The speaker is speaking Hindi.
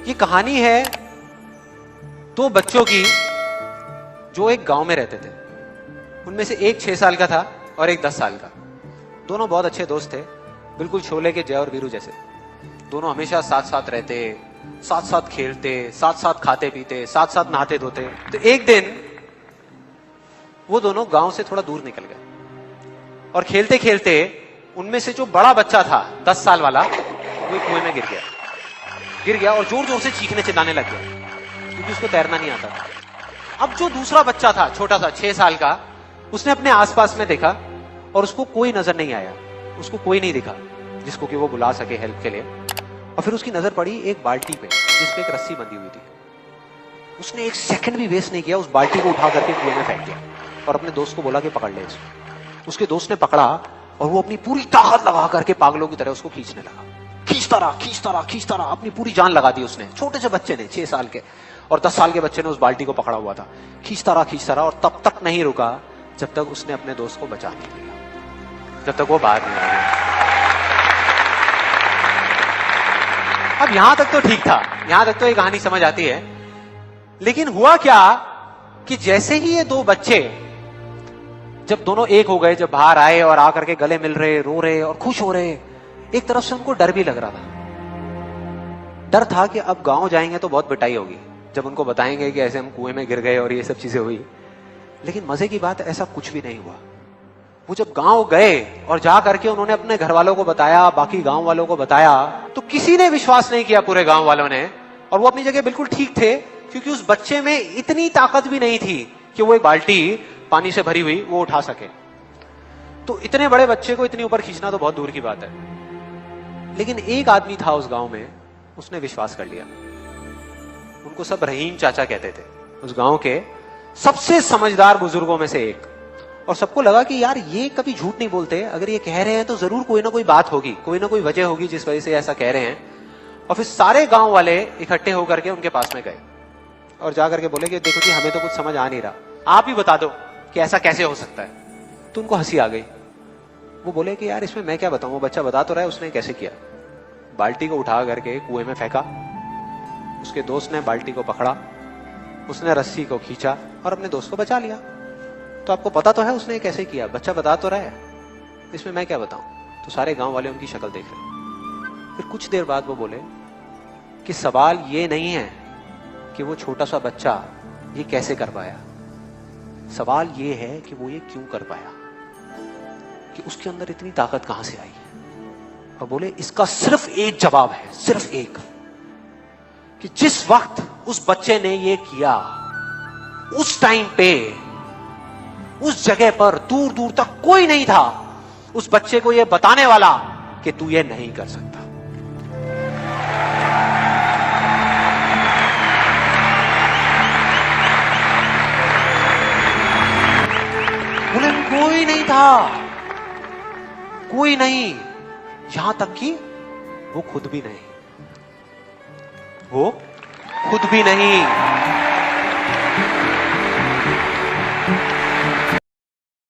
ये कहानी है दो बच्चों की जो एक गांव में रहते थे। उनमें से एक 6 साल का था और एक 10 साल का। दोनों बहुत अच्छे दोस्त थे, बिल्कुल शोले के जय और वीरू जैसे। दोनों हमेशा साथ साथ रहते, साथ साथ खेलते, साथ साथ खाते पीते, साथ साथ नहाते धोते। तो एक दिन वो दोनों गांव से थोड़ा दूर निकल गए और खेलते खेलते उनमें से जो बड़ा बच्चा था 10 साल वाला, वो कुएं में गिर गया और जोर जोर से चीखने चिल्लाने लग गया क्योंकि उसको तैरना नहीं आता था। अब जो दूसरा बच्चा था छोटा सा 6 साल का, उसने अपने आसपास में देखा और उसको कोई नजर नहीं आया, उसको कोई नहीं दिखा जिसको कि वो बुला सके हेल्प के लिए। और फिर उसकी नजर पड़ी एक बाल्टी पे जिसपे एक रस्सी बंधी हुई थी। उसने एक सेकंड भी वेस्ट नहीं किया, उस बाल्टी को उठा करके कुएं में फेंक दिया और अपने दोस्त को बोला कि पकड़ ले इसको। उसके दोस्त ने पकड़ा और वो अपनी पूरी ताकत लगा करके पागलों की तरह उसको खींचने लगा। खींचता रहा, अपनी पूरी जान लगा दी उसने। छोटे से बच्चे ने, 6 साल के और 10 साल के बच्चे ने उस बाल्टी को पकड़ा हुआ था। खींचता रहा और तब तक नहीं रुका जब तक उसने अपने दोस्त को बचा नहीं लिया, जब तक वो बाहर नहीं आया। अब यहां तक तो ठीक था, यहां तक तो ये कहानी समझ आती है। लेकिन हुआ क्या कि जैसे ही ये दो बच्चे जब दोनों एक हो गए, जब बाहर आए और आकर के गले मिल रहे, रो रहे और खुश हो रहे, एक तरफ से उनको डर भी लग रहा था। डर था कि अब गांव जाएंगे तो बहुत पिटाई होगी जब उनको बताएंगे कि ऐसे हम कुएं में गिर गए और ये सब चीजें हुई। लेकिन मजे की बात, ऐसा कुछ भी नहीं हुआ। वो जब गांव गए और जा करके उन्होंने अपने घर वालों को बताया, बाकी गांव वालों को बताया, तो किसी ने विश्वास नहीं किया, पूरे गांव वालों ने। और वो अपनी जगह बिल्कुल ठीक थे क्योंकि उस बच्चे में इतनी ताकत भी नहीं थी कि वो एक बाल्टी पानी से भरी हुई वो उठा सके। तो इतने बड़े बच्चे को इतनी ऊपर खींचना तो बहुत दूर की बात है। लेकिन एक आदमी था उस गांव में, उसने विश्वास कर लिया। उनको सब रहीम चाचा कहते थे, उस गांव के सबसे समझदार बुजुर्गों में से एक। और सबको लगा कि यार ये कभी झूठ नहीं बोलते, अगर ये कह रहे हैं तो जरूर कोई ना कोई बात होगी, कोई ना कोई वजह होगी जिस वजह से ऐसा कह रहे हैं। और फिर सारे गांव वाले इकट्ठे होकर के उनके पास में गए और जाकर के बोले कि देखो जी, हमें तो कुछ समझ आ नहीं रहा, आप ही बता दो कि ऐसा कैसे हो सकता है। तो उनको हंसी आ गई। वो बोले कि यार इसमें मैं क्या बताऊं, वो बच्चा बता तो रहा है उसने कैसे किया। बाल्टी को उठा करके कुएं में फेंका, उसके दोस्त ने बाल्टी को पकड़ा, उसने रस्सी को खींचा और अपने दोस्त को बचा लिया। तो आपको पता तो है उसने कैसे किया, बच्चा बता तो रहा है, इसमें मैं क्या बताऊं। तो सारे गांव वाले उनकी शक्ल देख रहे। फिर कुछ देर बाद वो बोले कि सवाल ये नहीं है कि वो छोटा सा बच्चा ये कैसे कर पाया, सवाल ये है कि वो ये क्यों कर पाया, कि उसके अंदर इतनी ताकत कहां से आई। और बोले इसका सिर्फ एक जवाब है, सिर्फ एक, कि जिस वक्त उस बच्चे ने ये किया, उस टाइम पे उस जगह पर दूर दूर तक कोई नहीं था उस बच्चे को ये बताने वाला कि तू ये नहीं कर सकता। बोले कोई नहीं था, कोई नहीं, यहां तक कि वो खुद भी नहीं, वो खुद भी नहीं।